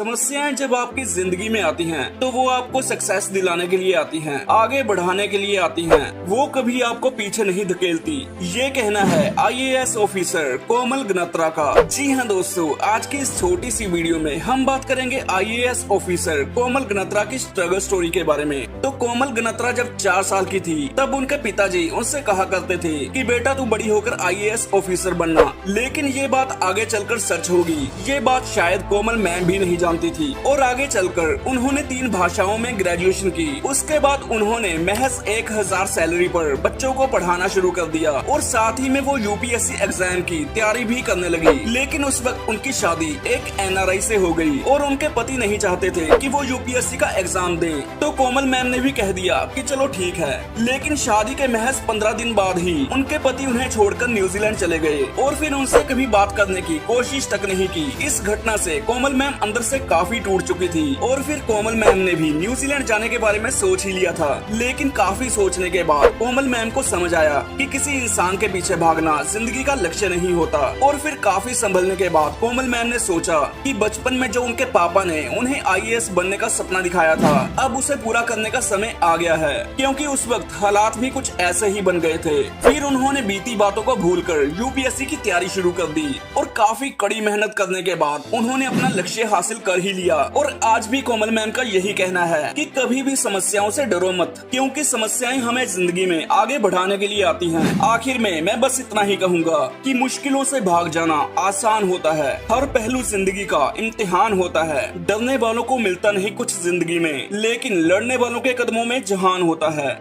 समस्याएं जब आपकी जिंदगी में आती हैं, तो वो आपको सक्सेस दिलाने के लिए आती हैं, आगे बढ़ाने के लिए आती हैं। वो कभी आपको पीछे नहीं धकेलती। ये कहना है आईएएस ऑफिसर कोमल गनात्रा का। जी हाँ दोस्तों, आज की इस छोटी सी वीडियो में हम बात करेंगे आईएएस ऑफिसर कोमल गनात्रा की स्ट्रगल स्टोरी के बारे में। तो कोमल गनात्रा जब 4 साल की थी, तब उनके पिताजी उनसे कहा करते थे कि बेटा तू बड़ी होकर आईएएस ऑफिसर बनना। लेकिन ये बात आगे चलकर सच होगी। ये बात शायद कोमल मैम भी नहीं जानती थी। और आगे चलकर उन्होंने 3 भाषाओं में ग्रेजुएशन की। उसके बाद उन्होंने महज 1000 सैलरी पर बच्चों को पढ़ाना शुरू कर दिया और साथ ही में वो यूपीएससी एग्जाम की तैयारी भी करने लगी। लेकिन उस वक्त उनकी शादी एक एनआरआई से हो गई और उनके पति नहीं चाहते थे कि वो यूपीएससी का एग्जाम दें। तो कोमल मैम ने भी कह दिया कि चलो ठीक है। लेकिन शादी के महज 15 दिन बाद ही उनके पति उन्हें छोड़कर न्यूजीलैंड चले गए और फिर उनसे कभी बात करने की कोशिश तक नहीं की। इस घटना से कोमल मैम अंदर से काफी टूट चुकी थी और फिर कोमल मैम ने भी न्यूजीलैंड जाने के बारे में सोच ही लिया था। लेकिन काफी सोचने के बाद कोमल मैम को समझ आया कि किसी इंसान के पीछे भागना जिंदगी का लक्ष्य नहीं होता। और फिर काफी संभलने के बाद कोमल मैम ने सोचा कि बचपन में जो उनके पापा ने उन्हें आईएएस बनने का सपना दिखाया था, अब उसे पूरा करने का समय आ गया है, क्योंकि उस वक्त हालात भी कुछ ऐसे ही बन गए थे। फिर उन्होंने बीती बातों को भूलकर यूपीएससी की तैयारी शुरू कर दी और काफी कड़ी मेहनत करने के बाद उन्होंने अपना लक्ष्य हासिल कर ही लिया। और आज भी कोमल मैम का यही कहना है कि कभी भी समस्याओं से डरो मत, क्योंकि समस्याएं हमें जिंदगी में आगे बढ़ाने के लिए आती हैं। आखिर में मैं बस इतना ही कहूँगा कि मुश्किलों से भाग जाना आसान होता है। हर पहलू जिंदगी का इम्तिहान होता है। डरने वालों को मिलता नहीं कुछ जिंदगी में, लेकिन लड़ने वालों के कदमों में जहान होता है।